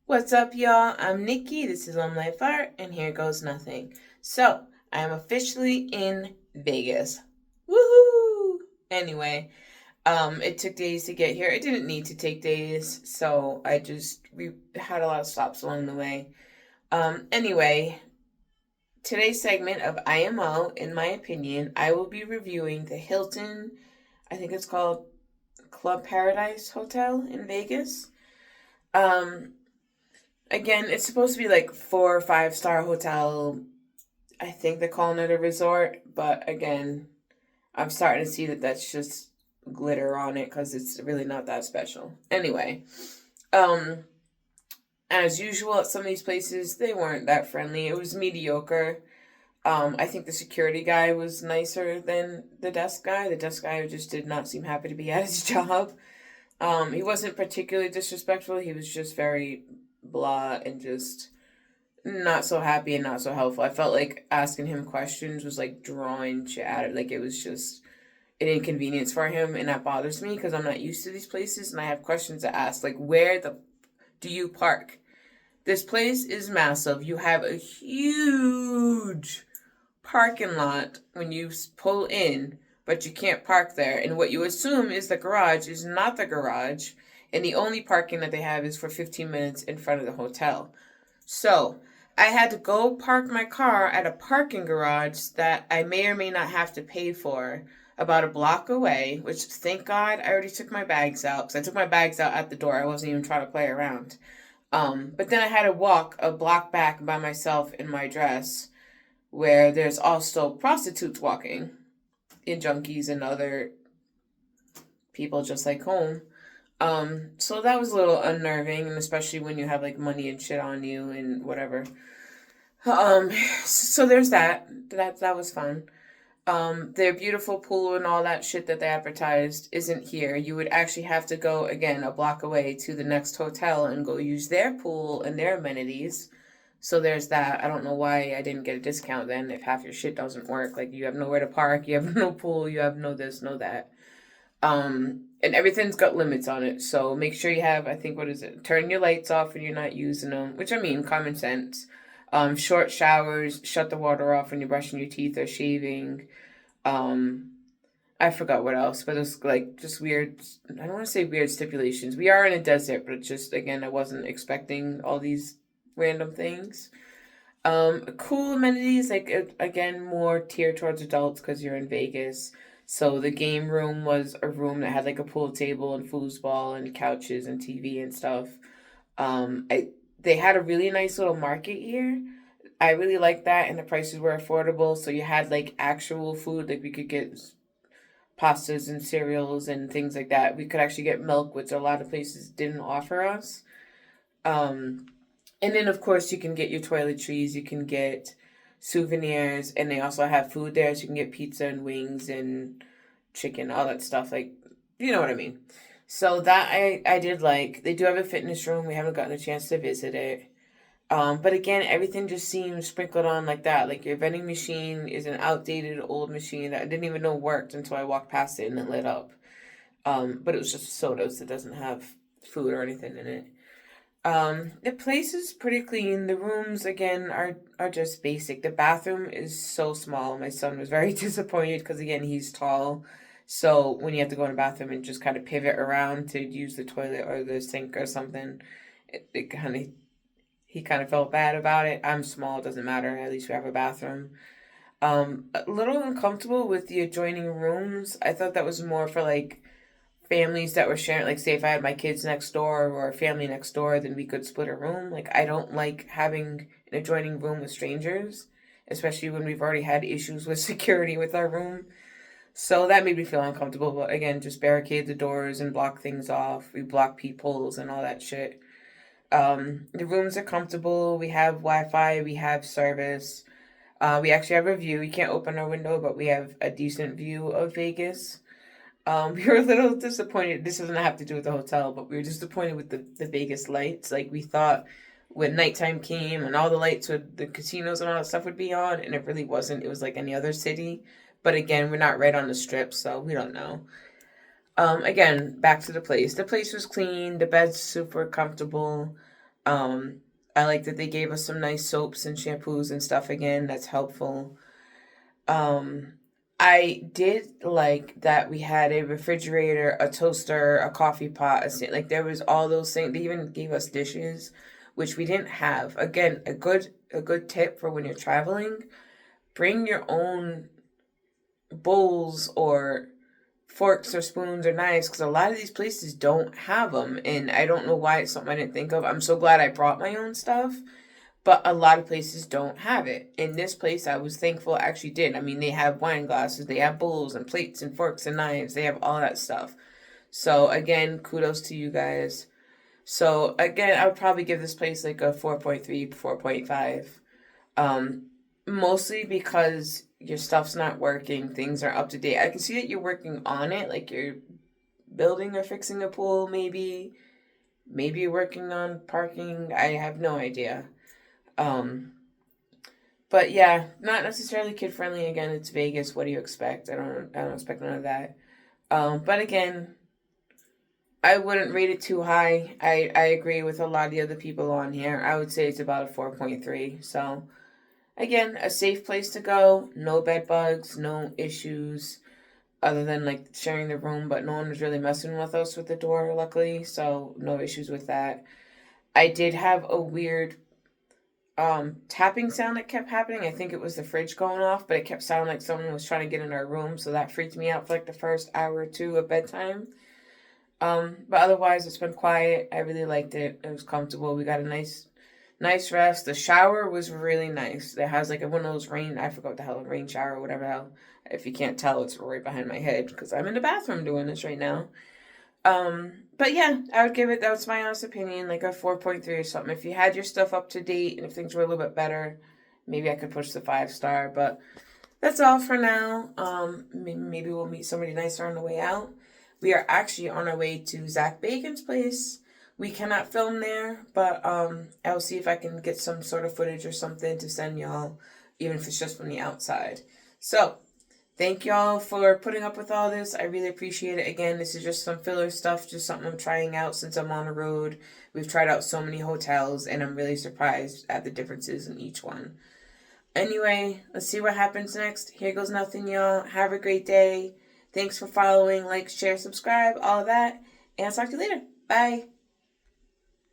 What's up, y'all? I'm Nikki. This is On Life Art, and here goes nothing. So, I am officially in Vegas. Woohoo! Anyway, it took days to get here. It didn't need to take days, so we had a lot of stops along the way. Anyway, today's segment of I.M.O, in my opinion, I will be reviewing the Hilton, I think it's called Club Paradise Hotel in Vegas. Um, Again, it's supposed to be like 4 or 5 star hotel. I think they're calling it a resort, but again, I'm starting to see that that's just glitter on it because it's really not that special. Anyway, um, as usual at some of these places, they weren't that friendly. It was mediocre. I think the security guy was nicer than the desk guy. The desk guy just did not seem happy to be at his job. He wasn't particularly disrespectful. He was just very blah and just not so happy and not so helpful. I felt like asking him questions was like drawing shit out of it. Like it was just an inconvenience for him, and that bothers me because I'm not used to these places and I have questions to ask. Like, where the do you park? This place is massive. You have a huge parking lot when you pull in, but you can't park there. And what you assume is the garage is not the garage, and the only parking that they have is for 15 minutes in front of the hotel. So I had to go park my car at a parking garage that I may or may not have to pay for about a block away, which thank God I already took my bags out because I took my bags out at the door. I wasn't even trying to play around. But then I had to walk a block back by myself in my dress where there's also prostitutes walking and junkies and other people just like home. So that was a little unnerving, and especially when you have like money and shit on you and whatever. Um, so there's that. That was fun. Their beautiful pool and all that shit that they advertised isn't here. You would actually have to go again a block away to the next hotel and go use their pool and their amenities. So there's that. I don't know why I didn't get a discount then if half your shit doesn't work. Like you have nowhere to park, you have no pool, you have no this, no that. And everything's got limits on it. So make sure you have, I think, what is it? Turn your lights off when you're not using them, which I mean, common sense. Short showers, shut the water off when you're brushing your teeth or shaving. Um, I forgot what else, but it's like just weird. I don't want to say weird stipulations. We are in a desert, but it's just, again, I wasn't expecting all these random things. Cool amenities, like again, more tiered towards adults because you're in Vegas. So the game room was a room that had like a pool table and foosball and couches and TV and stuff. I They had a really nice little market here. I really liked that, and the prices were affordable. So you had like actual food, like we could get pastas and cereals and things like that. We could actually get milk, which a lot of places didn't offer us. Um, and then, of course, you can get your toiletries, you can get souvenirs, and they also have food there, so you can get pizza and wings and chicken, all that stuff. Like, you know what I mean. So that I did like. They do have a fitness room. We haven't gotten a chance to visit it. But again, everything just seems sprinkled on like that. Like your vending machine is an outdated old machine that I didn't even know worked until I walked past it and it lit up. But it was just sodas. It doesn't have food or anything in it. The place is pretty clean. The rooms again are just basic. The bathroom is so small. My son was very disappointed because again he's tall. So when you have to go in the bathroom and just kind of pivot around to use the toilet or the sink or something, it kind of he kind of felt bad about it. I'm small, doesn't matter. At least we have a bathroom. A little uncomfortable with the adjoining rooms. I thought that was more for like families that were sharing, like say if I had my kids next door or a family next door, then we could split a room. Like I don't like having an adjoining room with strangers, especially when we've already had issues with security with our room. So that made me feel uncomfortable. But again, just barricade the doors and block things off. We block peepholes and all that shit. The rooms are comfortable. We have Wi-Fi. We have service. We actually have a view. We can't open our window, but we have a decent view of Vegas. We were a little disappointed. This doesn't have to do with the hotel, but we were disappointed with the Vegas lights. Like we thought when nighttime came and all the lights with the casinos and all that stuff would be on, and it really wasn't. It was like any other city. But again, we're not right on the strip, so we don't know. Again, back to the place. The place was clean. The bed's super comfortable. I like that they gave us some nice soaps and shampoos and stuff again. That's helpful. Um, I did like that we had a refrigerator, a toaster, a coffee pot, like there was all those things. They even gave us dishes, which we didn't have. Again, a good tip for when you're traveling, bring your own bowls or forks or spoons or knives because a lot of these places don't have them, and I don't know why it's something I didn't think of. I'm so glad I brought my own stuff, but a lot of places don't have it. In this place, I was thankful I actually did. I mean, they have wine glasses, they have bowls and plates and forks and knives, they have all that stuff. So again, kudos to you guys. So again, I would probably give this place like a 4.3, 4.5. Um, Mostly because your stuff's not working, things are up to date. I can see that you're working on it, like you're building or fixing a pool, maybe. Maybe you're working on parking. I have no idea. Um, but yeah, not necessarily kid friendly. Again, it's Vegas. What do you expect? I don't expect none of that. But again, I wouldn't rate it too high. I agree with a lot of the other people on here. I would say it's about a 4.3. So again, a safe place to go. No bed bugs, no issues other than like sharing the room, but no one was really messing with us with the door, luckily. So no issues with that. I did have a weird tapping sound that kept happening. I think it was the fridge going off, but it kept sounding like someone was trying to get in our room, so that freaked me out for like the first hour or two of bedtime. But otherwise it's been quiet. I really liked it. It was comfortable. We got a nice rest. The shower was really nice. It has like one of those rain, I forgot what the hell, rain shower or whatever the hell. If you can't tell, it's right behind my head because I'm in the bathroom doing this right now. But yeah, I would give it, that's my honest opinion, like a 4.3 or something. If you had your stuff up to date and if things were a little bit better, maybe I could push the 5 star, but that's all for now. Maybe we'll meet somebody nicer on the way out. We are actually on our way to Zach Bacon's place. We cannot film there, but I'll see if I can get some sort of footage or something to send y'all, even if it's just from the outside. So, thank y'all for putting up with all this. I really appreciate it. Again, this is just some filler stuff, just something I'm trying out since I'm on the road. We've tried out so many hotels, and I'm really surprised at the differences in each one. Anyway, let's see what happens next. Here goes nothing, y'all. Have a great day. Thanks for following, like, share, subscribe, all of that. And I'll talk to you later. Bye.